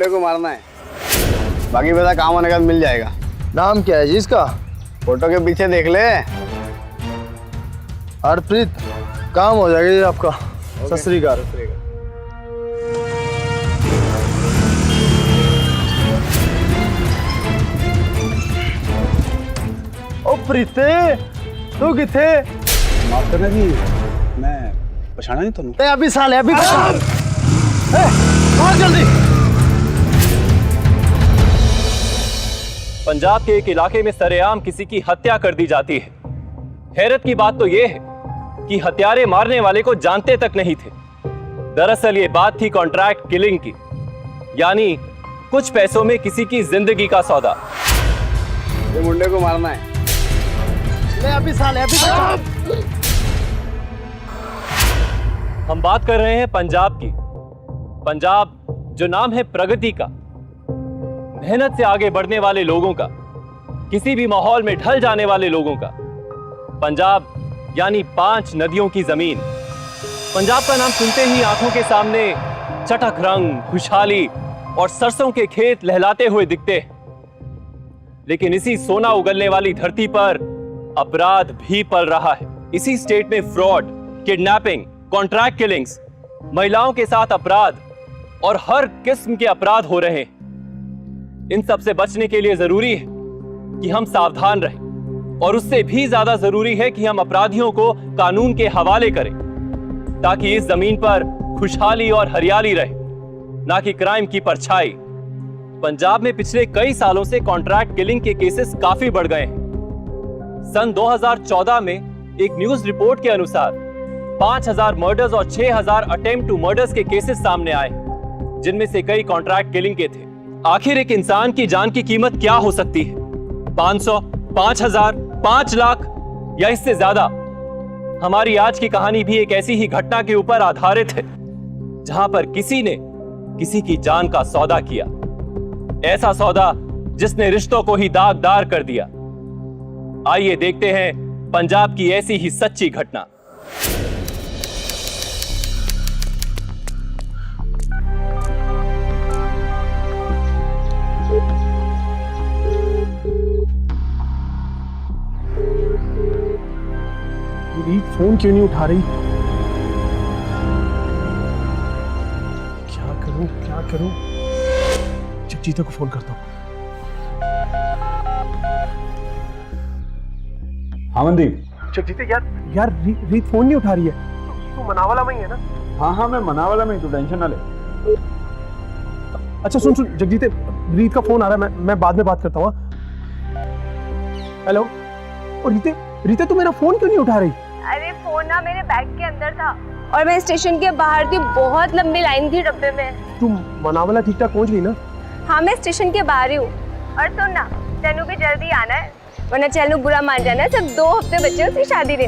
मुंडे को मारना है, बाकी पैसा काम होने के बाद मिल जाएगा। नाम क्या है जी इसका? फोटो के पीछे देख ले। हरप्रीत, काम हो जाएगा जी आपका। सत श्री अकाल। ओ प्रीते, तू किथे? माफ करना जी, मैं पछाना नहीं तुम। अभी साले अभी पहचान। बहुत जल्दी। पंजाब के एक इलाके में सरेआम किसी की हत्या कर दी जाती है। हैरत की बात तो यह है कि हत्यारे मारने वाले को जानते तक नहीं थे। दरअसल ये बात थी कॉन्ट्रैक्ट किलिंग की, यानी कुछ पैसों में किसी की जिंदगी का सौदा। ये मुंडे को मारना है। अभी साले अभी पहचान। हम बात कर रहे हैं पंजाब की। पंजाब जो नाम है प्रगति का, मेहनत से आगे बढ़ने वाले लोगों का, किसी भी माहौल में ढल जाने वाले लोगों का। पंजाब यानी 5 नदियों की जमीन। पंजाब का नाम सुनते ही आंखों के सामने चटक रंग, खुशहाली और सरसों के खेत लहलाते हुए दिखते हैं। लेकिन इसी सोना उगलने वाली धरती पर अपराध भी पल रहा है। इसी स्टेट में फ्रॉड, किडनैपिंग, कॉन्ट्रैक्ट किलिंग्स, महिलाओं के साथ अपराध और हर किस्म के अपराध हो रहे हैं। इन सब से बचने के लिए जरूरी है कि हम सावधान रहें, और उससे भी ज्यादा जरूरी है कि हम अपराधियों को कानून के हवाले करें, ताकि इस जमीन पर खुशहाली और हरियाली रहे, ना कि क्राइम की परछाई। पंजाब में पिछले कई सालों से कॉन्ट्रैक्ट किलिंग के केसेस काफी बढ़ गए हैं। सन 2014 में एक न्यूज रिपोर्ट के अनुसार 5000 मर्डर्स और 6000 अटेम्प्ट टू मर्डर्स के केसेस सामने आए, जिनमें से कई कॉन्ट्रैक्ट किलिंग के थे। आखिर एक इंसान की जान की कीमत क्या हो सकती है? 500, 5000, 5 लाख या इससे ज्यादा? हमारी आज की कहानी भी एक ऐसी ही घटना के ऊपर आधारित है, जहां पर किसी ने किसी की जान का सौदा किया। ऐसा सौदा जिसने रिश्तों को ही दागदार कर दिया। आइए देखते हैं पंजाब की ऐसी ही सच्ची घटना। रीत फोन क्यों नहीं उठा रही? क्या करूं? जगजीत को फोन करता हूं। हाँ मनदीप। जगजीत यार रीत फोन नहीं उठा रही है। तू मनावाला में ही है ना? हाँ मैं मनावाला में, तू टेंशन ना ले। अच्छा सुन जगजीत, रीत का फोन आ रहा है, मैं बाद में बात करता हूँ। हेलो। और रीते तू मेरा फोन क्यों नहीं उठा रही? अरे फोन ना मेरे बैग के अंदर था और मैं स्टेशन के बाहर थी, बहुत लंबी लाइन थी डब्बे में। तू मनावाला ठीक ठाक पहुंच गई ना? हाँ मैं स्टेशन के बाहर ही हूँ। और सुन ना, चैनू भी जल्दी आना है, वरना चैनू बुरा मान जाना है। सिर्फ 2 हफ्ते बचे उसकी शादी ने।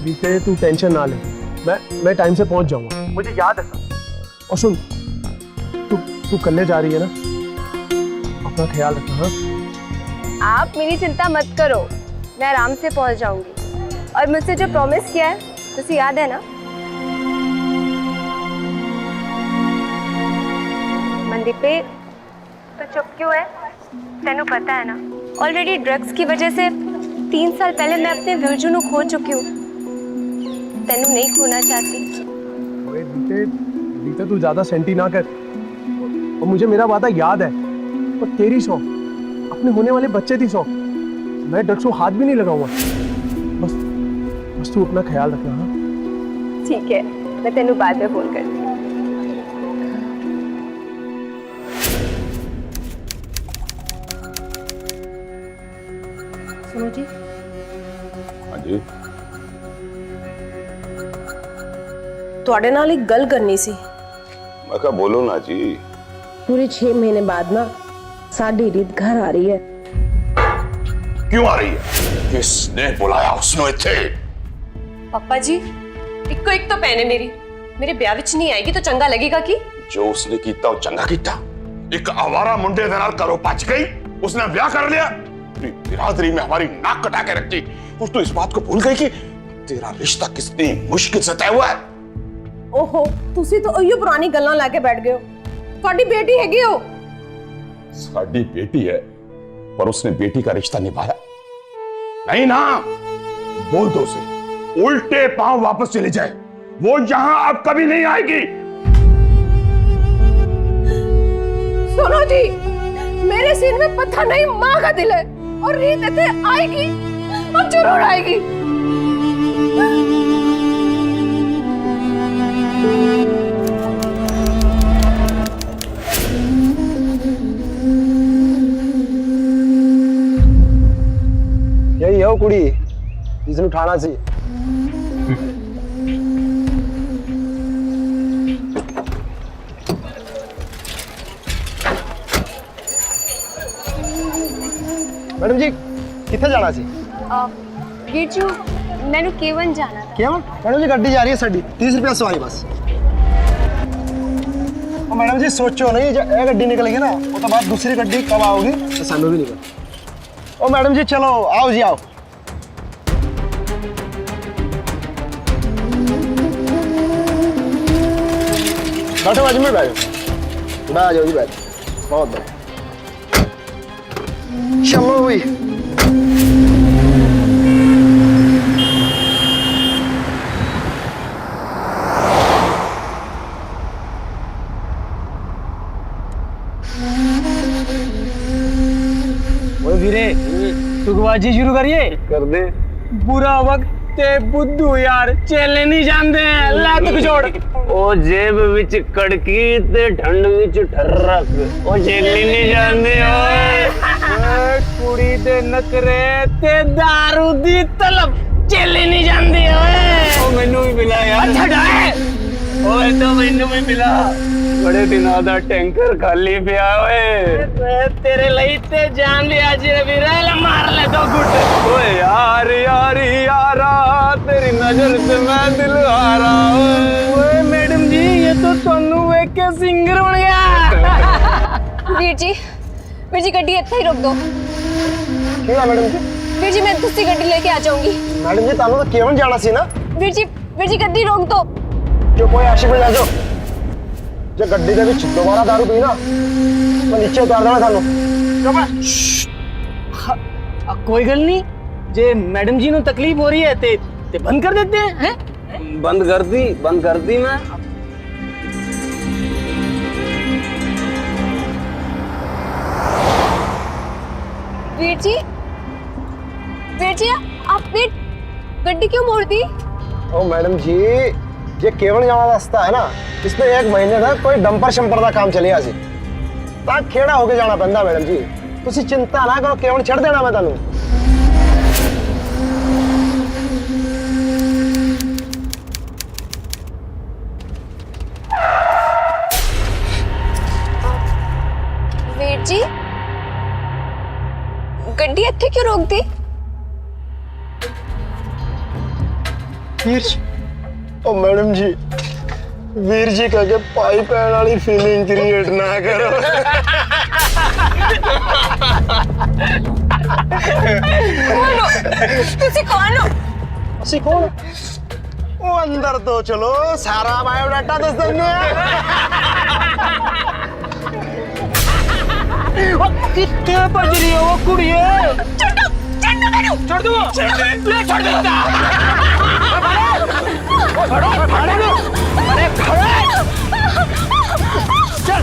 रीते तू टेंशन ना ले, मैं टाइम से पहुंच जाऊंगा, मुझे याद है सब। और सुन, तू कल्ले जा रही है ना? अपना ख्याल रखना। हाँ आप मेरी चिंता मत करो, मैं आराम से पहुंच जाऊंगी। और मुझसे जो प्रॉमिस किया है तुझे याद है ना? मंदी पे तो चुप क्यों है? तेनू पता है ना, ऑलरेडी ड्रग्स की वजह से 3 साल पहले मैं अपने विरजू को खो चुकी हूँ। तेनू नहीं खोना चाहती। रीते तू ज्यादा सेंटी ना कर। और मुझे मेरा वादा याद है, और तेरी सौ अपने होने वाले बच्चे की सौ। मैं ड्रग्स को हाथ भी नहीं लगाऊंगा। बस तू अपना ख्याल रखना। हाँ ठीक है, मैं तेनू बाद में फोन करती हूँ। सुनो जी। हाँ जी। ਤੁਹਾਡੇ ਨਾਲ एक गल करनी सी। मैं कहा बोलो ना जी। पूरे 6 महीने बाद ना साडी रीत घर आ रही है। क्यों आ रही है? किसने बुलाया उसने इत्थे? पापा जी, इक्को एक तो भैन है मेरे ब्याह विच नहीं आएगी तो चंगा लगेगा कि? जो उसने कीता वो चंगा कीता। एक आवारा मुंडे दे नाल घरों भज गई, उसने ब्याह कर लिया, बिरादरी में हमारी नाक कटा के रखी, और तू इस बात को भूल गई कि तेरा रिश्ता कितनी मुश्किल से तय हुआ है। ओहो, तुसी तो ओयो पुरानी गल्लां लाके बैठ गए हो। ਤੁਹਾਡੀ बेटी हैगी हो, साडी बेटी है पर उसने बेटी का रिश्ता निभाया नहीं ना। बोल दो उसे उल्टे पांव वापस चले जाए, वो यहां अब कभी नहीं आएगी। सुनो जी, मेरे सीन में पत्थर नहीं माँ का दिल है, और रीत इतने आएगी और जरूर आएगी। यही है वो कुड़ी जिसने उठाना चाहिए। मैडम जी कितने जाना सी? गिरजू मैंने केवन जाना था। केवन? मैडम जी गड्डी जा रही है साडी 30 रुपया सवारी बस। और मैडम जी सोचो नहीं, जब एक गड्डी निकलेगी ना वो तो बाद दूसरी गड्डी कब आओगी तो सानू भी निकल। ओ मैडम जी चलो आओ जी आओ। बैठो बाजू में बैठो, आ जाओ जी बैठो। बहुत बढ़िया, चलो भाई। ओए वीरे तुकबाजी शुरू करिए। कर दे। बुरा वक्त ते बुद्धू यार चेले नहीं जानते हैं, लात छोड़। ओ जेब विच कड़की ते ठंड विच ठर्रक, ओ चेले नहीं जानते। ओए कुड़ी दे नखरे ते दारू दी तलब, चेले नहीं जानते। ओए ओ मैनू भी मिला यार। अच्छा डाए ओए तो मैनू भी मिला। बड़े दिनों दा टैंकर खाली पिया ओए। तेरे ਲਈ ਤੇ ਜਾਨ ਲਿਆ ਜੀ ਵੀਰੇ, ਮਾਰ ਲੈ ਦੋ ਗੁੱਟ। ਓਏ यार यार यारा तेरी नजर से मैं दिल हारा। ओए मैडम जी ये तो ਤੁਹਾਨੂੰ ਵੇਖ ਕੇ ਸਿੰਗਰ ਬਣ ਗਿਆ। वीर जी गड्डी इतना ही रोक दो। क्यों है मैडम जी? वीर जी मैं दूसरी गड्डी लेके आ जाऊंगी। मैडम जी तानू तो केवन जाना सी ना। वीर जी गड्डी रोक दो। जो कोई आशिक में ले जाओ, जो गड्डी दे विच दोबारा दारू पी ना तो नीचे उतार देना थानू। कोई गल नहीं, जे मैडम जी नु तकलीफ हो रही है ते बंद कर देते हैं। बंद कर दी मैं। वीर जी आपने गड्डी क्यों मोड़ दी? ओ मैडम जी ये केवल जाना रास्ता है ना, इसमें 1 महीने तक कोई डंपर शंपर का काम चलिया सी तां खेड़ा होके जाना पैंदा। मैडम जी तुसी चिंता ना करो, केवल छड़ देना मैं तानू। वीर जी गड्डी इत्थे क्यों रोक दी? वीर जी ओ मैडम जी वीर जी कह के पाई पैन वाली फीलिंग क्रिएट ना करो। तुसी कौन हो? ਅਸੀਂ ਕੌਣ? ਉਹ ਅੰਦਰ ਤੋਂ ਚਲੋ ਸਾਰਾ ਬਾਇਓਡਾਟਾ ਦੱਸ ਦਿੰਦੇ ਆ। ਉਹ ਕਿੱਥੇ ਭੱਜ ਰਹੀ ਹੋ ਕੁੜੀਏ? ਛੱਡੋ ਮੈਨੂੰ। ਛੱਡ ਦੋ। ਲੈ ਛੱਡ ਦਿੱਤਾ। ਫੜੋ ਅਰੇ ਖੜੇ ਚੱਲ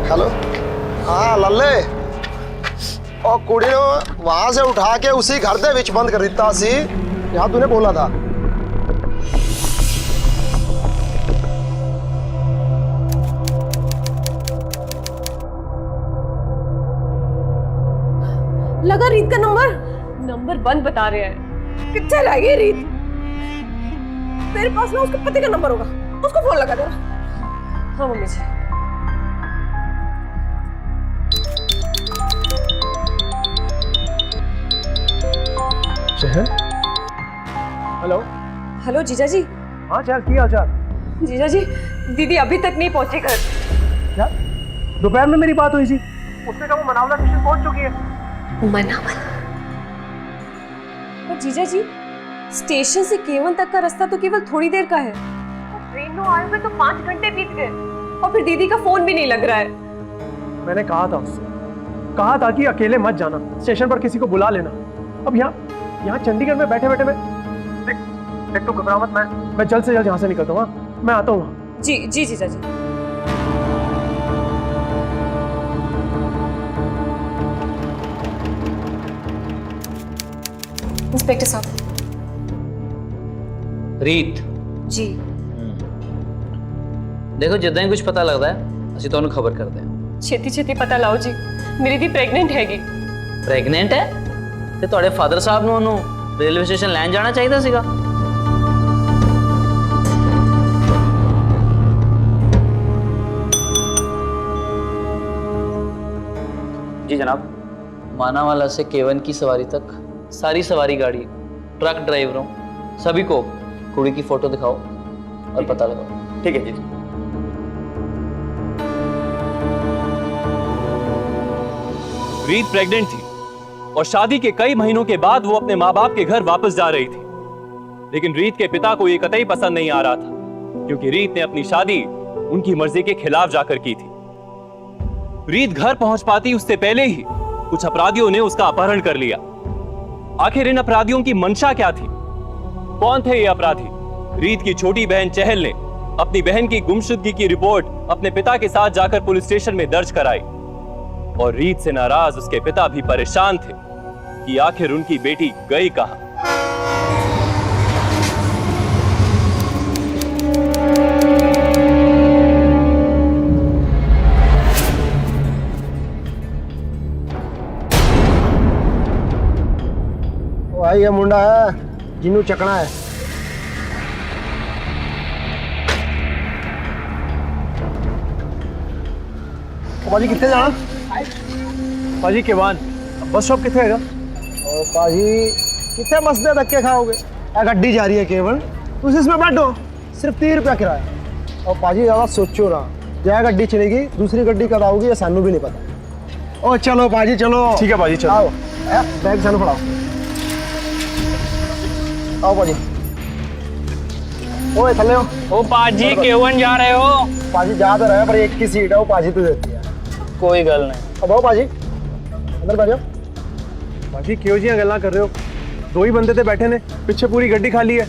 हेलो हाँ लल्ले और कुड़ी ने वहां से उठा के उसी घर दे विच बंद कर दिता सी जहां तूने बोला था। लगा रीत का नंबर बंद बता रहे हैं। कितने लगी रीत? तेरे पास ना उसके पति का नंबर होगा, उसको फोन लगा देना। हाँ मम्मी जी। शहर। हेलो। हेलो जीजा जी। हाँ चल, की हाल चाल? जीजा जी, दीदी अभी तक नहीं पहुंची घर। क्या दोपहर में मेरी बात हुई थी? उसने कहा वो मनावला स्टेशन पहुंच चुकी है। मनावला? पर जीजा जी, स्टेशन से केवन तक का रास्ता तो केवल थोड़ी देर का है। ट्रेन में आए हुए तो 5 घंटे बीत गए और फिर दीदी का फोन भी नहीं लग रहा है। मैंने कहा था उससे, कहा था कि अकेले मत जाना, स्टेशन पर किसी को बुला लेना। अब यहाँ चंडीगढ़ में बैठे बैठे देख तो घबरा मत, मैं जल्द से जल्द यहाँ से निकलता हूँ। मैं आता हूँ। जी जी जीजा जी। इंस्पेक्टर साहब। रीत जी। देखो जिद्दां ही कुछ पता लगता है ਅਸੀਂ ਤੁਹਾਨੂੰ खबर करते हैं। छेती छेती पता लाओ जी, मेरी दी प्रेग्नेंट हैगी। प्रेगनेंट है ਤੇ ਤੁਹਾਡੇ ਫਾਦਰ ਸਾਹਿਬ ਨੂੰ ਉਹਨੂੰ ਰੇਲਵੇ ਸਟੇਸ਼ਨ ਲੈਣ ਜਾਣਾ ਚਾਹੀਦਾ ਸੀਗਾ। जी जनाब। मानावाला से केवन की सवारी तक सारी सवारी गाड़ी, ट्रक ड्राइवरों सभी को कुड़ी की फोटो दिखाओ और पता लगाओ। ठीक है जी। रीत प्रेग्नेंट थी और शादी के कई महीनों के बाद वो अपने माँ बाप के घर वापस जा रही थी, लेकिन रीत के पिता को ये कतई पसंद नहीं आ रहा था, क्योंकि रीत ने अपनी शादी उनकी मर्जी के खिलाफ जाकर की थी। रीत घर पहुंच पाती उससे पहले ही कुछ अपराधियों ने उसका अपहरण कर लिया। आखिर इन अपराधियों की मंशा क्या थी? कौन थे ये अपराधी? रीत की छोटी बहन चहल ने अपनी बहन की गुमशुदगी की रिपोर्ट अपने पिता के साथ जाकर पुलिस स्टेशन में दर्ज कराई और रीत से नाराज उसके पिता भी परेशान थे कि आखिर उनकी बेटी गई कहां। भाई ये मुंडा है जिन्हों चकना है। भाजी कितने जाना? भाजी केवान बस स्टॉप कितने है? और भाजी कितने मसदे धक्के खाओगे? गड्डी जा रही है केवल, तुम इसमें बैठो, सिर्फ 30 रुपया किराया। और भाजी ज़्यादा सोचो ना, जहाँ गड्डी चलेगी दूसरी गड्डी कब आओगी ये सानू भी नहीं पता। ओ चलो भाजी चलो। ठीक है भाजी चलो। आओ बैग सानू पड़ाओ। आओ भाजी। ओए थले हो। ओ पाजी केवन जा रहे हो? पाजी जा तो रहे पर एक की सीट है वो पाजी तो देती है। कोई गल नहीं। अब आओ पाजी अंदर बैठ जाओ। पाजी क्यों जी गल्ला कर रहे हो? 2 ही बंदे थे बैठे ने, पीछे पूरी गड्डी खाली है,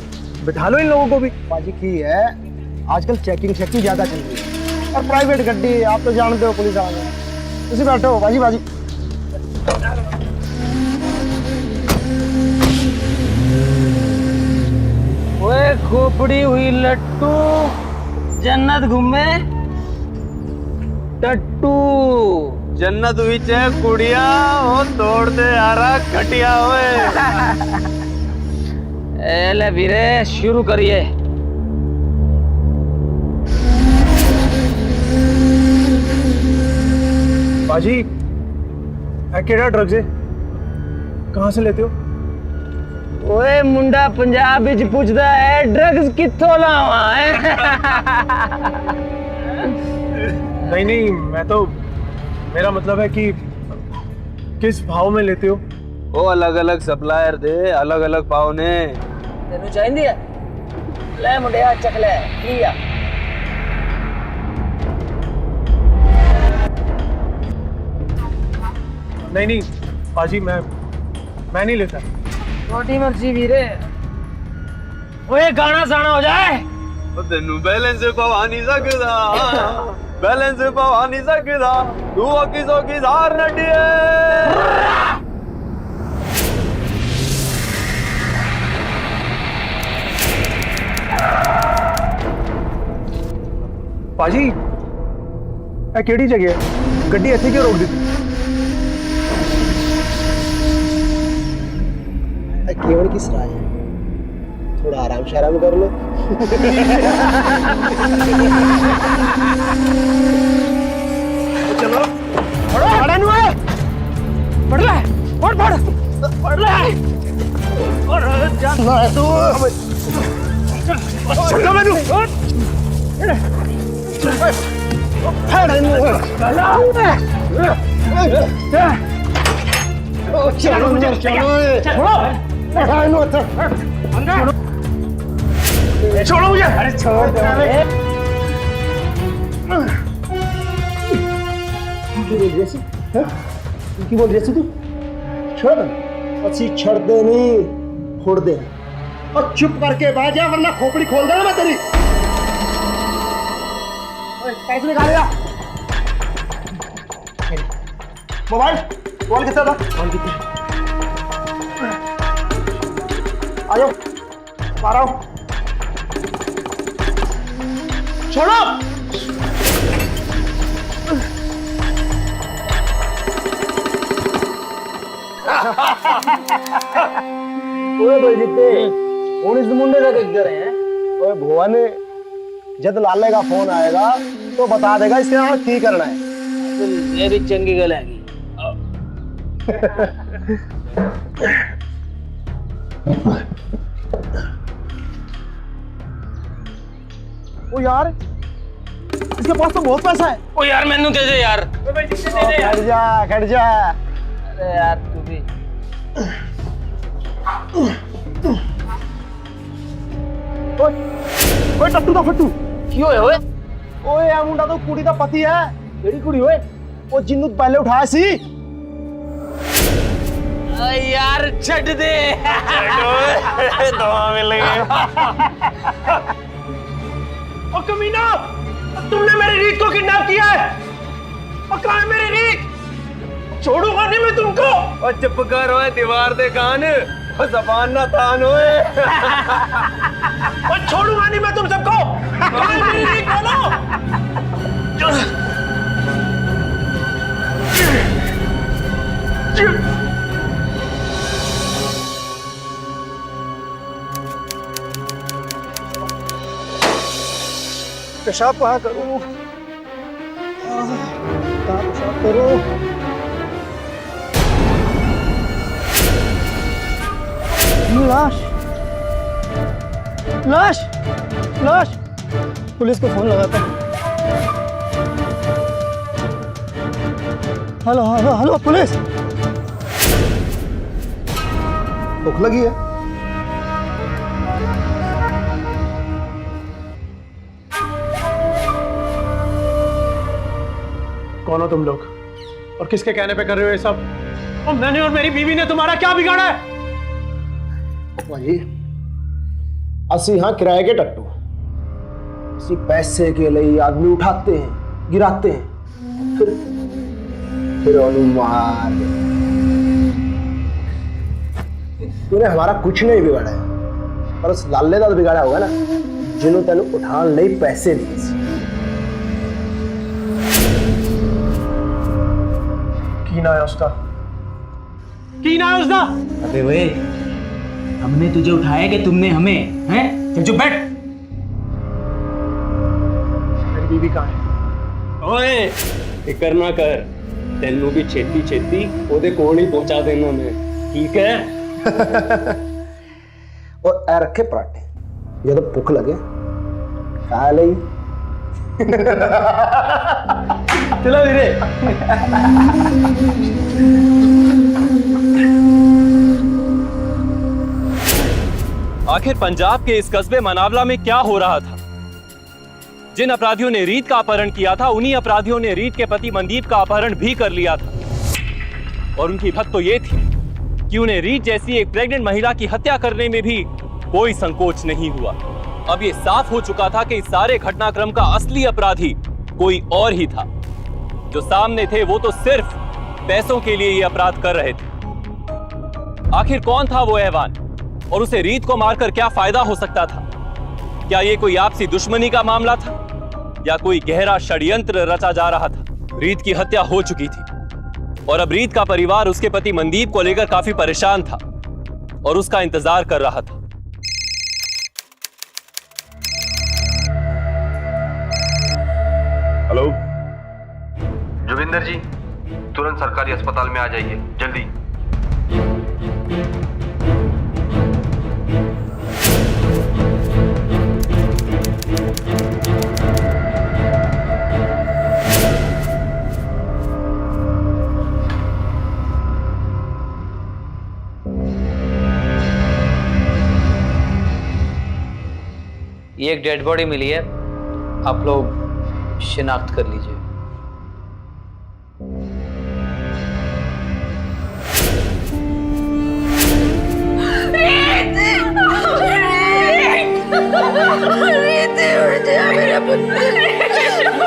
बिठा लो इन लोगों को भी। पाजी की है आजकल चेकिंग ज्यादा चल रही है और प्राइवेट गड्डी आप तो जानते हो पुलिस वाले। तुम बैठो पाजी। पाजी ओए खोपड़ी हुई लट्टू, जन्नत घूमे टट्टू। जन्नत विच है कुड़िया, वो तोड़ते आ रहा खटिया। ओए ले वीरे शुरू करिए। पाजी केड़ा ड्रग्स है, कहाँ से लेते हो? ओए मुंडा पंजाब विच पूछदा है ड्रग्स कित्थों लावा है। नहीं मैं तो, मेरा मतलब है कि किस भाव में लेते हो? वो अलग अलग सप्लायर थे, अलग अलग भाव ने। तेनू चाहिए है? ले मुंडिया चख ले लिया। नहीं पाजी मैं नहीं लेता। छोटी मर्जी वीरे। ओए गाना साना हो जाए। तेनू बैलेंस पवा नहीं सकदा, बैलेंस पवा नहीं सकदा, तू किसो की हार नटिए। पाजी ए केड़ी जगह है? गड्डी ऐसे क्यों रोक दी? केवल की सराय है, थोड़ा आराम शराम कर लो। चलो पड़ा नहीं है, पड़ रहा है, पड़ रहा है और जानना है तू। चलो मैनू चलो छोड़ो मुझे। अरे छोड़ दे। की बोल रही तू? छोड़ अच्छी छड़ दे नहीं फोड़ दे और चुप करके बैठ जा वरना खोपड़ी खोल देना मैं तेरी। पैसे निकाल लिया। मोबाइल कितना था? फोन कितना? आ जाओ आ रहा हूँ। छोड़ो। ओए भाई जीते उन्नीस मुंडे का देख रहे हैं। ओए भुवन जब लाले का फोन आएगा तो बता देगा इसके यहाँ की करना है। ये भी चंगी गल है। ओ यार इसके पास तो बहुत पैसा है। ओ यार मैनू दे दे यार। खड़ जा। अरे यार तू भी ओए टट्टू दा फट्टू की होए ओए? ओए आ मुंडा तो कुड़ी दा पति है। केड़ी कुड़ी ओए? ओ जिन्नू पहले उठाया सी। यार छट दे। दवा मिल गई। ओ कमीना तुमने मेरी रीत को किडनैप किया है। और कहाँ है मेरी रीत? छोड़ूंगा नहीं मैं तुमको। और चुप कर ओए दीवार दे कान और जबान ना तान ओए। और छोड़ूंगा नहीं मैं तुम सबको। कहाँ है मेरी रीत बोलो। पेशाब कहाँ करूँ? कहाँ पेशाब करूँ? लाश लाश लाश। पुलिस को फोन लगाता है। Hello hello hello police. भूख लगी है। कौन हो तुम लोग और किसके कहने पे कर रहे हो ये सब? और मैंने और मेरी बीवी ने तुम्हारा क्या बिगाड़ा है? भाई असी हाँ किराए के टट्टू। इसी पैसे के लिए आदमी उठाते हैं गिराते हैं फिर मार। तूने हमारा कुछ नहीं बिगाड़ा है पर उस लाले का तो बिगाड़ा होगा ना जिन्होंने तेन उठान नहीं पैसे दिए। की ना है उसका? की ना है उसका? अबे वे हमने तुझे उठाया कि तुमने हमें? हैं? चल चुप बैठ। मेरी बीवी कहाँ है? ओए फिकर ना कर तेनू भी छेती छेती ओदे कोल ही पहुंचा देना मैं। ठीक है? और ऐ रखे पराठे जब भुख लगे खा ले। चलो धीरे। आखिर पंजाब के इस कस्बे मनावला में क्या हो रहा था? जिन अपराधियों ने रीत का अपहरण किया था उन्हीं अपराधियों ने रीत के पति मनदीप का अपहरण भी कर लिया था। और उनकी हद तो ये थी कि उन्हें रीत जैसी एक प्रेग्नेंट महिला की हत्या करने में भी कोई संकोच नहीं हुआ। अब ये साफ हो चुका था कि इस सारे घटनाक्रम का असली अपराधी कोई और ही था। जो सामने थे वो तो सिर्फ पैसों के लिए ये अपराध कर रहे थे। आखिर कौन था वो ऐवान और उसे रीत को मारकर क्या फायदा हो सकता था? क्या ये कोई आपसी दुश्मनी का मामला था या कोई गहरा षड्यंत्र रचा जा रहा था? रीत की हत्या हो चुकी थी और अब रीत का परिवार उसके पति मनदीप को लेकर काफी परेशान था और उसका इंतजार कर रहा था। राजेंद्र जी, तुरंत सरकारी अस्पताल में आ जाइए, जल्दी। ये एक डेड बॉडी मिली है, आप लोग शिनाख्त कर लीजिए। उड़ जा मेरा पुत्र,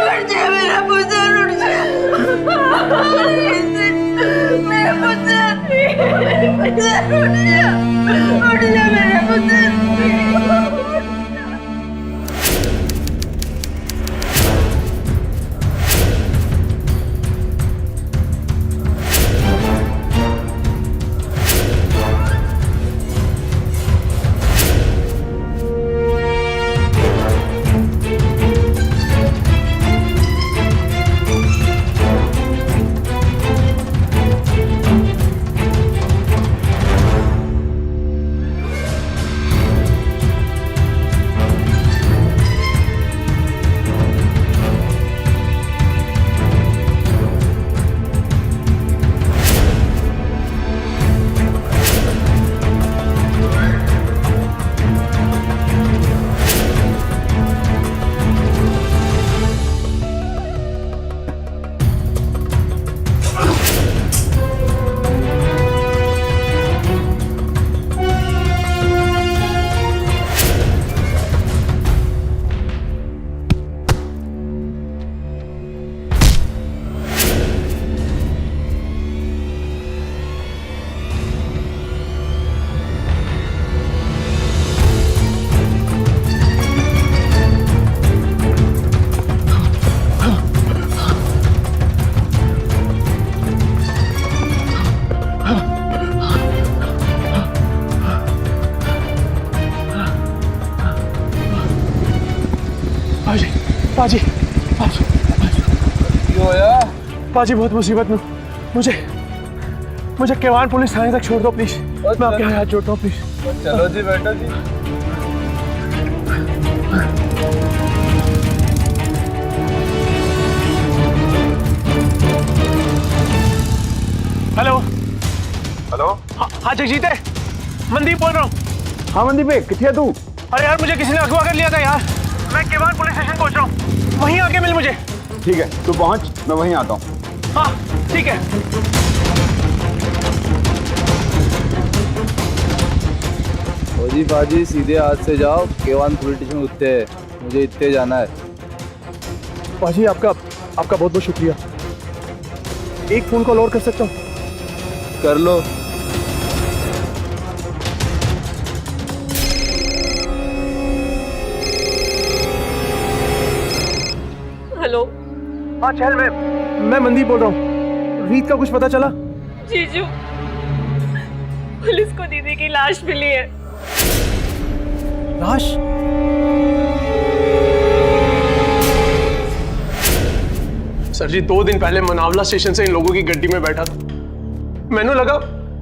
उड़ जा मेरा पुत्र, उड़ जा मेरा पुत्र, उड़ जा मेरा पुत्र। पाजी, पाजी, पाजी बहुत मुसीबत में, मुझे केवान पुलिस थाने तक छोड़ दो प्लीज, मैं आपके हाथ जोड़ता हूँ प्लीज। चलो जी बेटा जी। Hello hello. हाँ जगजीत है, मनदीप बोल रहा हूँ। हाँ मनदीप भाई, किथे है तू? अरे यार मुझे किसी ने अगवा कर लिया था यार, मैं केवान पुलिस स्टेशन पहुंच रहा हूँ, वहीं आके मिल मुझे। ठीक है, तू पहुंच, मैं वहीं आता हूँ। हाँ ठीक है। फौजी बाजी सीधे हाथ से जाओ, केवान पुलिस स्टेशन उतरे है, मुझे इतने जाना है। पाजी आपका बहुत बहुत शुक्रिया। एक फोन कॉल और कर सकता हूँ? कर लो। हेलो। हाँ चल, मैं मनदीप बोल रहा हूँ। रीत का कुछ पता चला? जीजू, पुलिस को दीदी की लाश मिली है। लाश? सर जी 2 दिन पहले मनावला स्टेशन से इन लोगों की गड्डी में बैठा था, मैंने लगा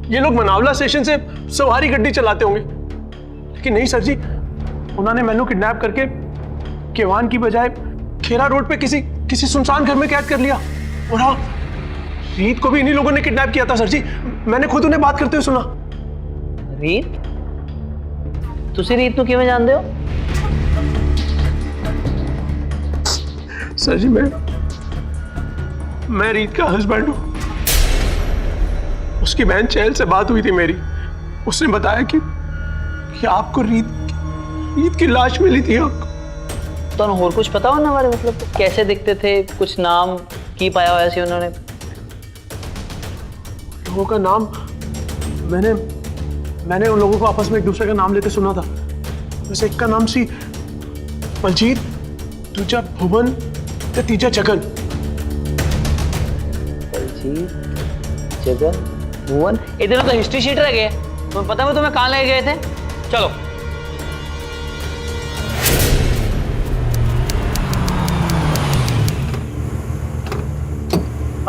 ये लोग मनावला स्टेशन से सवारी गड्डी चलाते होंगे, लेकिन नहीं सर जी, उन्होंने मैनू किडनैप करके केवान की बजाय खेरा रोड पे किसी सुनसान घर में कैद कर लिया। और हाँ, रीत को भी इन्हीं लोगों ने किडनैप किया था सर जी, मैंने खुद उन्हें बात करते हुए सुना। रीत? तुसी रीत को किवें जानदे हो? सर जी मैं रीत का हस्बैंड हूं। उसकी बहन चहल से बात हुई थी मेरी, उसने बताया कि आपको रीत की लाश मिली थी। आपको तो और कुछ पता हो ना हमारे, मतलब कैसे दिखते थे, कुछ नाम की पाया हुआ सी उन्होंने? लोगों का नाम मैंने उन लोगों को आपस में एक दूसरे का नाम लेते सुना था। वैसे एक का नाम सी बलजीत, दूसरा भुवन, तीसरा जगन। जगन, भुवन, इधर तो हिस्ट्री शीट रह गए। तुम्हें पता है तुम्हें कहाँ ले गए थे? चलो।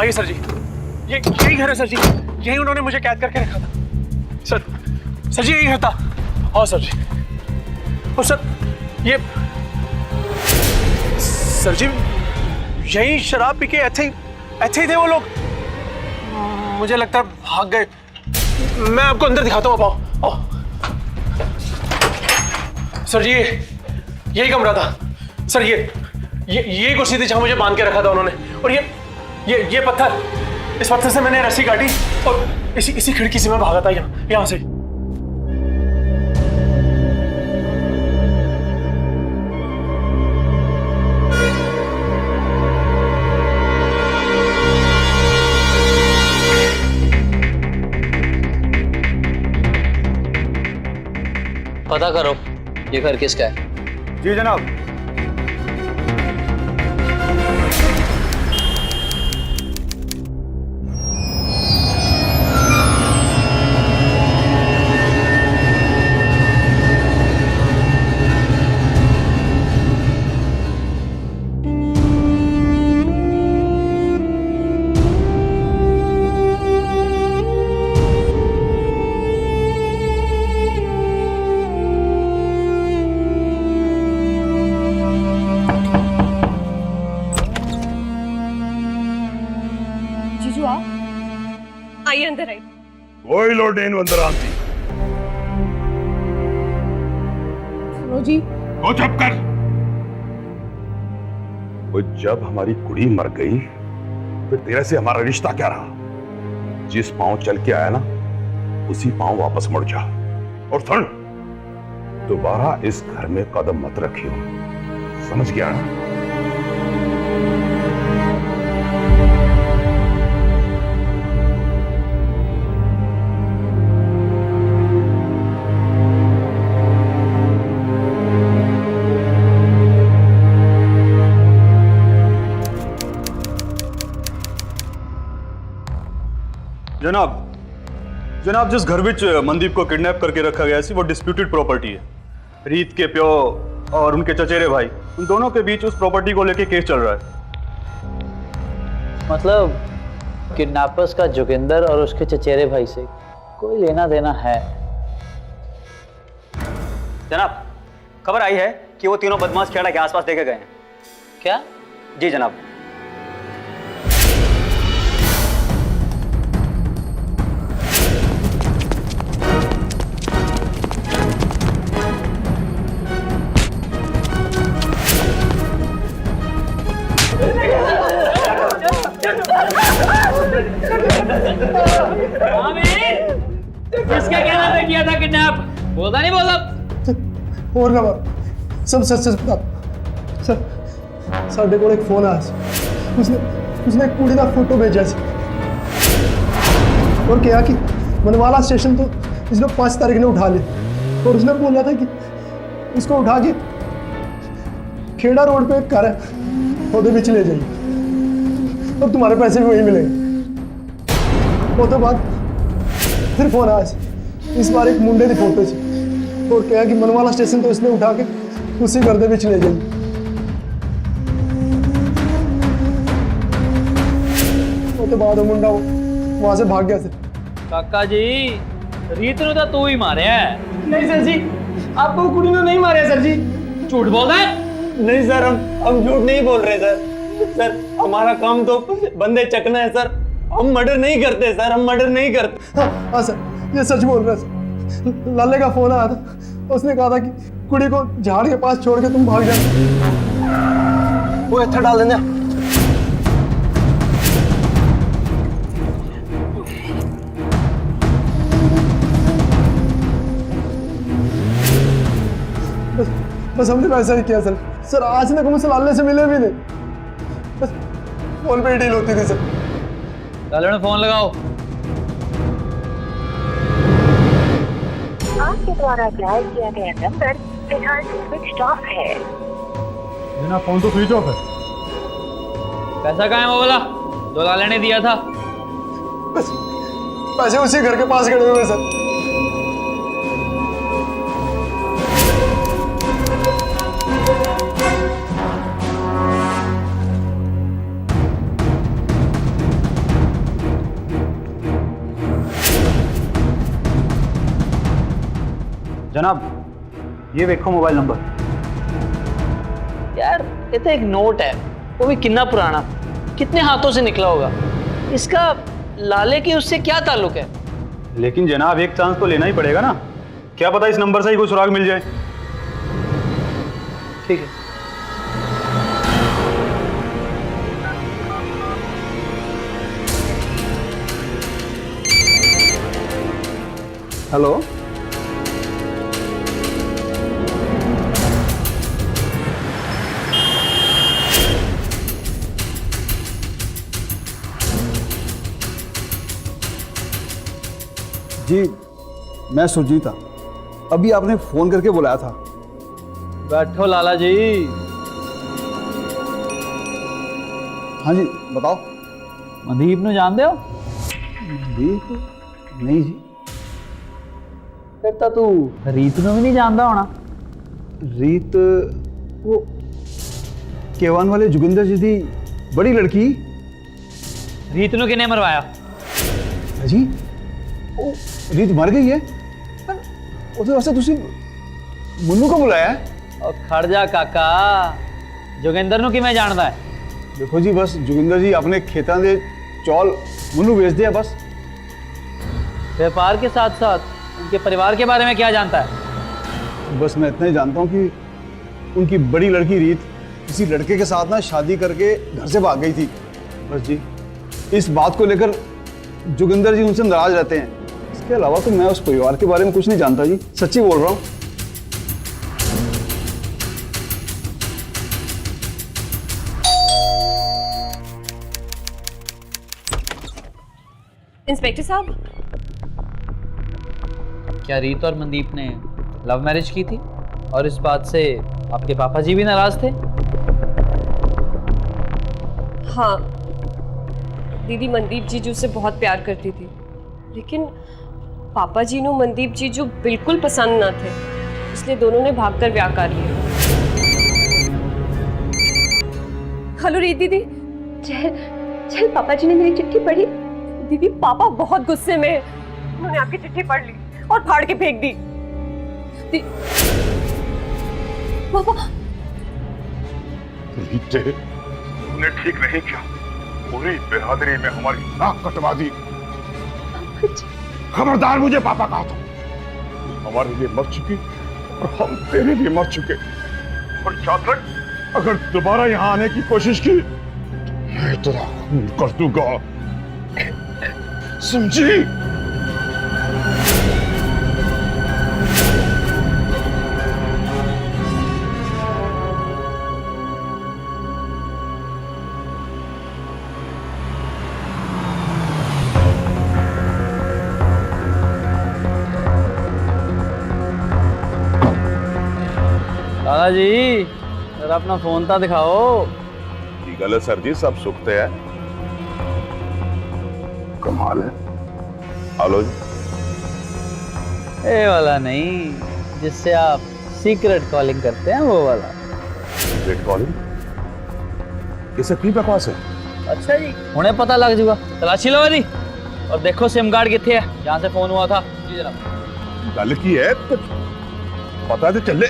आइए सर जी, ये यही घर है सर जी, यही उन्होंने मुझे कैद करके रखा था। सर जी यही घर था। हाँ सर जी। और सर ये सर जी यही शराब पी के ऐसे ही थे वो लोग। मुझे लगता है भाग गए। मैं आपको अंदर दिखाता हूँ, आप आओ। सर जी यही कमरा था सर। ये कुर्सी थी जहां मुझे बांध के रखा था उन्होंने। और ये पत्थर, इस पत्थर से मैंने रस्सी काटी और इसी खिड़की से मैं भागा था यहाँ से। पता करो ये घर किसका है। जी जनाब। जीजू आप आइए, अंदर आइए। कोई लोड नहीं अंदर आती। सुनो जी, वो चुप कर। वो जब हमारी कुड़ी मर गई फिर तेरे से हमारा रिश्ता क्या रहा? जिस पांव चल के आया ना उसी पांव वापस मुड़ जा। और सुन, दोबारा इस घर में कदम मत रखियो, समझ गया ना? जनाब जिस घर विच मनदीप को किडनैप करके रखा गया सी वो डिस्प्यूटेड प्रॉपर्टी है। रीत के प्यो और उनके चचेरे भाई, उन दोनों के बीच उस प्रॉपर्टी को लेके केस चल रहा है। मतलब किडनैपर्स का जोगिंदर और उसके चचेरे भाई से कोई लेना देना है। जनाब खबर आई है कि वो तीनों बदमाश खेड़ा के आसपास देखे गए हैं। क्या? जी जनाब। किसके कहने पे किया था किडनैप? बोलता नहीं बोला। और ना सब सच बता सर। साढ़े को एक फोन आया, उसने एक कुड़ी का फोटो भेजा सी और कहा कि मनवाला स्टेशन तो इसने 5 तारीख ने उठा लिया। और उसने बोला था कि इसको उठा के खेड़ा रोड पे एक घर है ਉਹਦੇ ਵਿੱਚ ले जाइए और तुम्हारे पैसे भी वही मिलेंगे। वो तो बाद फिर फोन आया, इस बार एक मुंडे की फोटो सी और कहा कि मनवाला स्टेशन तो इसने उठा के उसी घर दे विच ले जाइए। वो तो बाद वो मुंडा वहां से भाग गया सर। काका जी रीत ने तो तू ही मारे है। नहीं सर जी, आपको कुड़ी ने नहीं मारे सर जी। झूठ बोल रहा है? नहीं सर, हम झूठ नहीं बोल रहे सर। सर हमारा काम तो बंदे चकना है सर। हम मर्डर नहीं करते सर, हम मर्डर नहीं करते। हाँ सर, ये सच बोल रहे सर। लाले का फोन आया था, उसने कहा था कि कुड़ी को झाड़ के पास छोड़ के तुम भाग जाओ। वो इतना डाल देना। बस हमने वैसा ही किया सर। सर आज तक मुझसे लाले से मिले भी नहीं, बस फोन पे ही डील होती थी सर। लाले ने फोन लगाओ। आपके द्वारा डायल किया गया नंबर फिलहाल स्विच ऑफ है। जनाब फोन तो स्विच ऑफ है। पैसा कहाँ है वो वाला जो लाले ने दिया था? बस पैसे उसी घर के पास खड़े हुए सर। जनाब ये देखो मोबाइल नंबर। यार ये तो एक नोट है, वो भी कितना पुराना, कितने हाथों से निकला होगा। इसका लाले की उससे क्या ताल्लुक है? लेकिन जनाब एक चांस तो लेना ही पड़ेगा ना, क्या पता इस नंबर से ही कोई सुराग मिल जाए। ठीक है। हेलो, जी मैं सुरजीत था, अभी आपने फोन करके बुलाया था। बैठो लाला जी। हाँ जी बताओ। मनदीप नु जानते हो? मनदीप? नहीं जी। फिर तो तू रीत नु भी नहीं जानता होना। रीत वो केवान वाले जोगिंदर जी दी बड़ी लड़की। रीत नु किने मरवाया? जी वो रीत मर गई है, पर उसने वैसे तुसी मुन्नू को बुलाया है। और खड़ जा काका, जोगिंदर नु किमें जानदा है? देखो जी बस जोगिंदर जी अपने खेतां दे चौल मुन्नू बेच दिया बस। व्यापार के साथ साथ उनके परिवार के बारे में क्या जानता है? बस मैं इतना ही जानता हूँ कि उनकी बड़ी लड़की रीत किसी लड़के के साथ ना शादी करके घर से भाग गई थी। बस जी इस बात को लेकर जोगिंदर जी उनसे नाराज रहते हैं। इसके अलावा तो मैं उस परिवार के बारे में कुछ नहीं जानता जी, सच्ची बोल रहा हूँ। इंस्पेक्टर साहब, क्या रीत और मनदीप ने लव मैरिज की थी और इस बात से आपके पापा जी भी नाराज थे? हाँ, दीदी मनदीप जीजू से बहुत प्यार करती थी, लेकिन पापा जी नो मनदीप जीजू बिल्कुल पसंद ना थे, इसलिए दोनों ने भागकर ब्याह कर लिया। हेलो रीत दीदी। चल चल, पापा जी ने मेरी चिट्ठी पढ़ी। दीदी पापा बहुत गुस्से में हैं, उन्होंने आपकी चिट्ठी पढ़ ली और फाड़ के फेंक दी। पापा तूने ठीक नहीं किया, पूरी बेहदरी में हमारी नाक कटवा दी। खबरदार, मुझे पापा कहा था। हमारे लिए मर चुकी और हम तेरे लिए मर चुके, और याद रख अगर दोबारा यहाँ आने की कोशिश की मैं तेरा खून कर दूंगा, समझी? दादा जी जरा अपना फोन तो दिखाओ। की गल है सर जी, सब सुखते हैं। कमाल है। हेलो जी। ये वाला नहीं, जिससे आप सीक्रेट कॉलिंग करते हैं, वो वाला। Secret calling? ये सब की बकवास है? अच्छा जी, उन्हें पता लग जाएगा। तलाशी लो जी और देखो सिम कार्ड कितने है जहाँ से फोन हुआ था। जी जनाब। गल की है तो पता तो चले।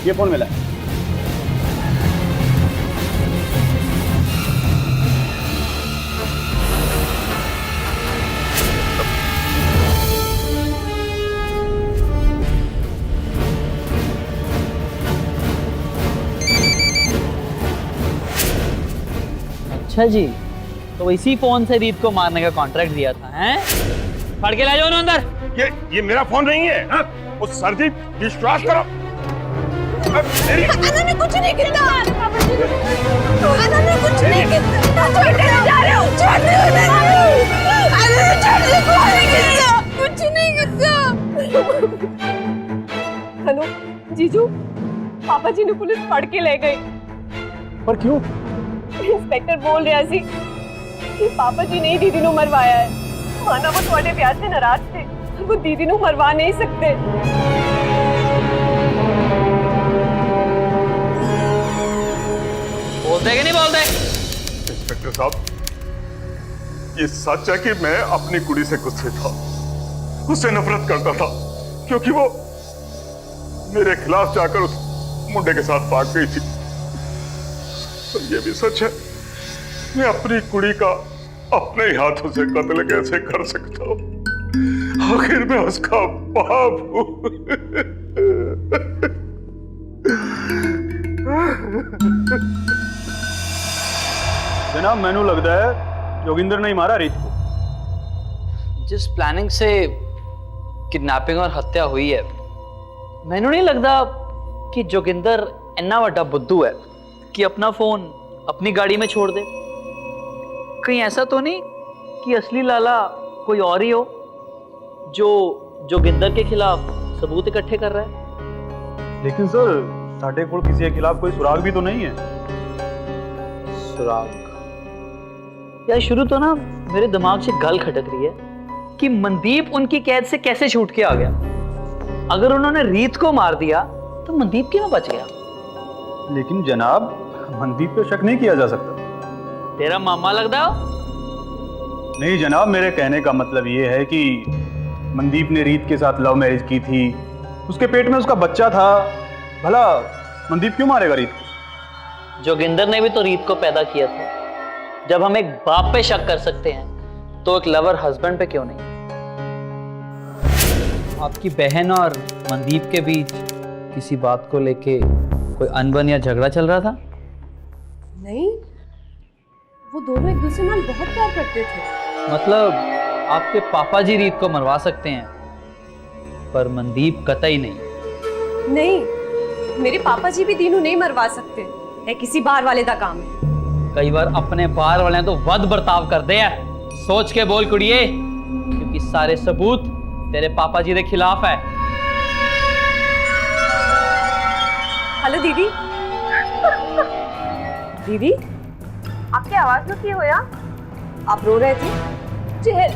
ये फोन मिला। अच्छा जी, तो इसी फोन से रीत को मारने का कॉन्ट्रैक्ट दिया था, हैं? पढ़ के ले जाओ ना अंदर। ये मेरा फोन नहीं है। हाँ? वो सर जी विश्वास करो। मैंने कुछ नहीं किया। मैंने कुछ नहीं किया। छोड़ने जा रहे हो। छोड़ने कुछ नहीं किया। हेलो जीजू, पापा जी ने पुलिस पकड़ के ले गई। पर क्यों? इंस्पेक्टर बोल रहा सी कि पापा जी ने दीदी ਨੂੰ ਮਰਵਾਇਆ ਹੈ। माना वो ਤੁਹਾਡੇ प्यार से नाराज थे, वो दीदी ਨੂੰ मरवा नहीं सकते। बोलते कि नहीं बोलते? इंस्पेक्टर साहब, ये सच है कि मैं अपनी कुड़ी से गुस्से था, उससे नफरत करता था, क्योंकि वो मेरे खिलाफ जाकर उस मुंडे के साथ भाग गई थी। तो ये भी सच है, मैं अपनी कुड़ी का अपने ही हाथों से कत्ल कैसे कर सकता हूं? आखिर मैं उसका बाप हूं। जनाब, मैनू लगता है जोगिंदर ने ही मारा रीत को। जिस प्लानिंग से किडनैपिंग और हत्या हुई है, मैनू नहीं लगता कि जोगिंदर इन्ना वड्डा बुद्धू है कि अपना फोन अपनी गाड़ी में छोड़ दे। कहीं ऐसा तो नहीं कि असली लाला कोई और ही हो जो जोगिंदर के खिलाफ सबूत इकट्ठे कर रहा है? लेकिन सर, साढ़े को किसी के खिलाफ कोई सुराग भी तो नहीं है। सुराग? यार शुरू तो ना मेरे दिमाग से गल खटक रही है कि मनदीप उनकी कैद से कैसे छूट के आ गया। अगर उन्होंने रीत को मार दिया तो मनदीप क्यों बच गया? लेकिन जनाब, मनदीप पे शक नहीं किया जा सकता। तेरा मामा लगता हो? नहीं जनाब, मेरे कहने का मतलब ये है कि मनदीप ने रीत के साथ लव मैरिज की थी, उसके पेट में उसका बच्चा था। भला मनदीप क्यों मारेगा रीत को? जोगिंदर ने भी तो रीत को पैदा किया था। जब हम एक बाप पे शक कर सकते हैं तो एक लवर हस्बैंड पे क्यों नहीं? आपकी बहन और मनदीप के बीच किसी बात को लेके कोई अनबन या झगड़ा चल रहा था? नहीं, वो दोनों एक दूसरे ਨਾਲ बहुत प्यार करते थे। मतलब आपके पापा जी रीत को मरवा सकते हैं पर मनदीप कतई नहीं। नहीं, मेरे पापा जी भी दीनू नहीं मरवा सकते, ये किसी बाहर वाले का काम है। कई बार अपने बाहर वाले तो वध बर्ताव करते हैं। सोच के बोल कुड़िए, क्योंकि सारे सबूत तेरे पापा जी के खिलाफ है। हेलो दीदी। दीदी, आपकी आवाज में क्यों होया? आप रो रहे थे? चल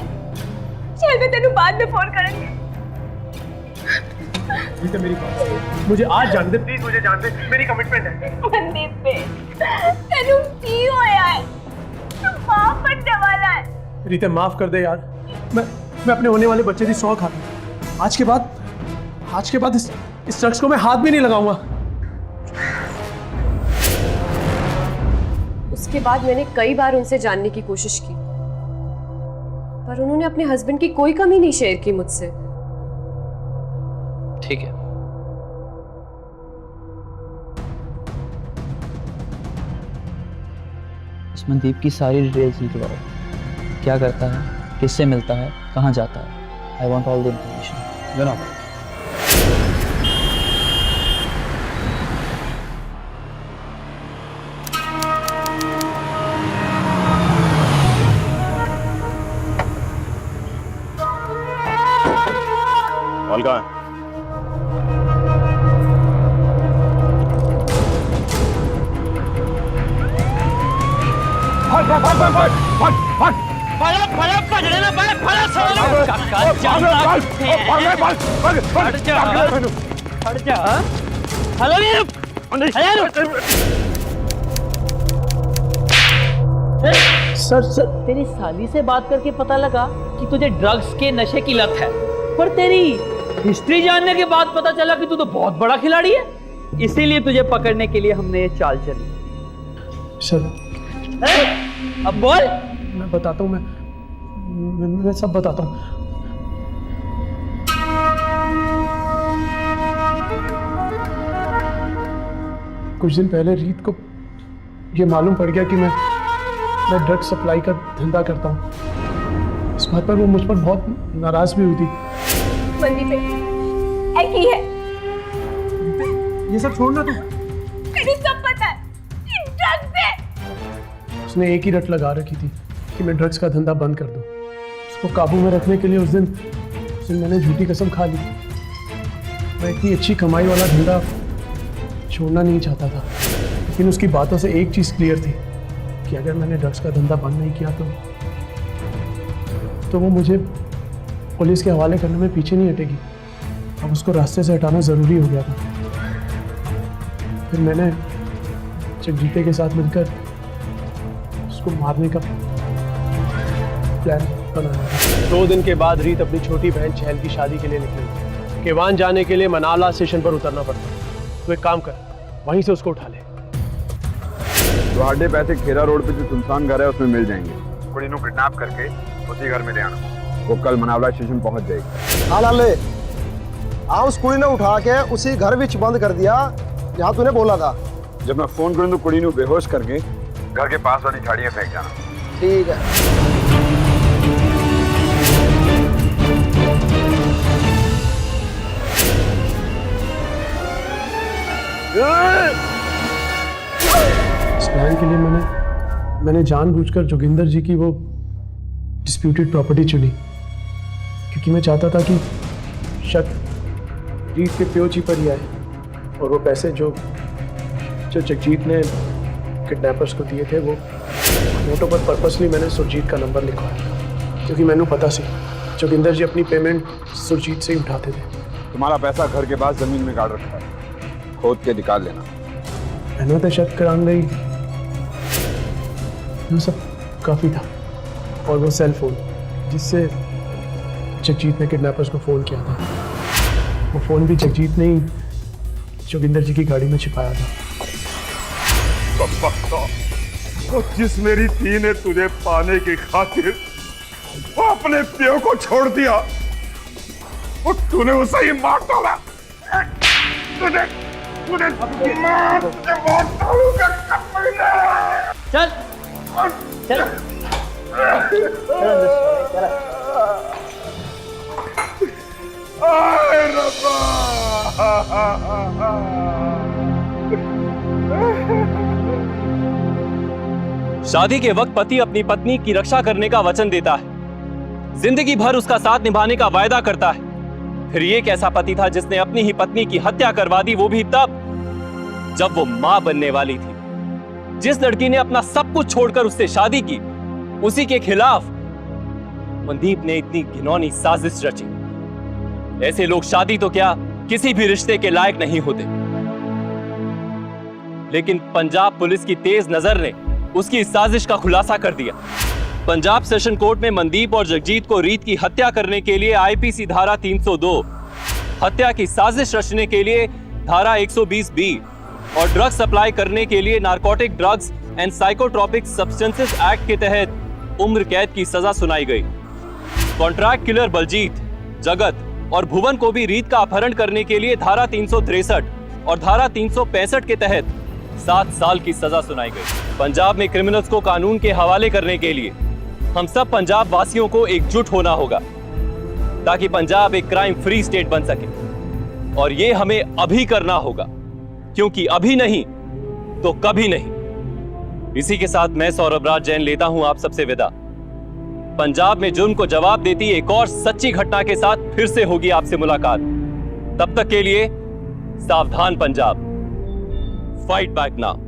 चल, मैं तेनू बाद में फोन करेंगे। रीता, मेरी बात मुझे आज जान दे प्लीज, मुझे जान दे, मेरी कमिटमेंट है। मनदीप पे तेनू की होया है? तू माफ करने वाला है। रीता, माफ कर दे यार। मैं अपने होने वाले बच्चे की सौं खाता हूं। आज के बाद इस शख्स को मैं हाथ भी नहीं लगाऊंगा। उसके बाद मैंने कई बार उनसे जानने की कोशिश की, पर उन्होंने अपने हस्बैंड की कोई कमी नहीं शेयर की मुझसे। ठीक है, इस मनदीप की सारी डिटेल्स निकलवाओ। क्या करता है, किससे मिलता है, कहाँ जाता है। I want all the information. जनाब, कॉल कहाँ है? सर, तेरी साली से बात करके पता लगा कि तुझे ड्रग्स के नशे की लत है, पर तेरी हिस्ट्री जानने के बाद पता चला कि तू तो बहुत बड़ा खिलाड़ी है। इसीलिए तुझे पकड़ने के लिए हमने ये चाल चली। सर, अब बोल। मैं बताता हूँ, मैं सब बताता हूँ। कुछ दिन पहले रीत को ये मालूम पड़ गया कि मैं ड्रग सप्लाई का धंधा करता हूँ। इस बात पर वो मुझ पर बहुत नाराज भी हुई थी। मनदीप है की है, ये सब छोड़ना तू। मैंने सब पता है, ड्रग्स है। उसने एक ही रट लगा रखी थी कि मैं ड्रग्स का धंधा बंद कर दूं। उसको काबू में रखने के लिए उस दिन मैंने झूठी कसम खा ली। मैं इतनी अच्छी कमाई वाला धंधा छोड़ना नहीं चाहता था, लेकिन उसकी बातों से एक चीज़ क्लियर थी कि अगर मैंने ड्रग्स का धंधा बंद नहीं किया तो वो मुझे पुलिस के हवाले करने में पीछे नहीं हटेगी। अब उसको रास्ते से हटाना ज़रूरी हो गया था। फिर मैंने जगजीते के साथ मिलकर उसको मारने का प्लान बनाया। 2 दिन के बाद रीत अपनी छोटी बहन चहल की शादी के लिए निकली। केवान जाने के लिए मनाला स्टेशन पर उतरना पड़ता। तो एक काम कर, वहीं से उसको उठा ले। तुम्हारे पैसे खेरा रोड पे जो सुनसान घर है उसमें मिल जाएंगे। कुड़ी को किडनैप करके उसी घर में ले आना। वो कल मनावला स्टेशन पहुंच जाएगी। हाँ लाले, उस कुड़ी ने उठा के उसी घर में बंद कर दिया जहाँ तूने बोला था। जब मैं फोन करूं तो कुड़ी को बेहोश करके घर के पास वाली झाड़ियां फेंक जाना। ठीक है। इस प्लान के लिए मैंने जानबूझकर जोगिंदर जी की वो डिस्प्यूटेड प्रॉपर्टी चुनी, क्योंकि मैं चाहता था कि शक रीत के प्यो जी पर ही आए और वो पैसे जो जगजीत ने किडनैपर्स को दिए थे वो नोटों पर पर्पसली मैंने सुरजीत का नंबर लिखवाया, क्योंकि मैंने पता सी जोगिंदर जी अपनी पेमेंट सुरजीत से ही उठाते थे। तुम्हारा पैसा घर के पास जमीन में गाड़ रखा है, खोद के निकाल लेना। मैंने तो शक करान गई, वो सब काफ़ी था। और वो सेल फोन जिससे जगजीत ने किडनैपर्स को फ़ोन किया था, वो फ़ोन भी जगजीत ने ही जोगिंदर जी की गाड़ी में छिपाया था। तो जिस मेरी थी ने तुझे पाने की खातिर वो अपने प्यो को छोड़ दिया, और तूने उसे ही मार डाला। तुझे मार डालूंगा। चल चल आए रब्बा। शादी के वक्त पति अपनी पत्नी की रक्षा करने का वचन देता है, जिंदगी भर उसका साथ निभाने का वायदा करता है। फिर ये कैसा पति था जिसने अपनी ही पत्नी की हत्या करवा दी, वो भी तब जब वो मां बनने वाली थी। जिस लड़की ने अपना सब कुछ छोड़कर उससे शादी की, उसी के खिलाफ मनदीप ने इतनी घिनौनी साजिश रची। ऐसे लोग शादी तो क्या किसी भी रिश्ते के लायक नहीं होते। लेकिन पंजाब पुलिस की तेज नजर ने उसकी इस साजिश का खुलासा कर दिया। पंजाब सेशन कोर्ट में मनदीप और जगजीत को रीत की हत्या करने के लिए आईपीसी धारा 302, हत्या की साजिश रचने के लिए धारा 120B और ड्रग सप्लाई करने के लिए narcotic drugs and psychotropic substances act के तहत उम्र कैद की सजा सुनाई गई। कॉन्ट्रैक्ट किलर बलजीत, जगत और भुवन को भी रीत का अपहरण करने के लिए धारा 363 और धारा 365 के तहत 7 साल की सजा सुनाई गई। पंजाब में क्रिमिनल्स को कानून के हवाले करने के लिए हम सब पंजाब वासियों को एकजुट होना होगा, ताकि पंजाब एक क्राइम फ्री स्टेट बन सके। और ये हमें अभी करना होगा, क्योंकि अभी नहीं तो कभी नहीं। इसी के साथ मैं सौरभ राज जैन लेता हूं आप सबसे विदा। पंजाब में जुर्म को जवाब देती एक और सच्ची घटना के साथ फिर से होगी आपसे मुलाकात। तब तक के लिए सावधान पंजाब, फाइट बैक नाउ।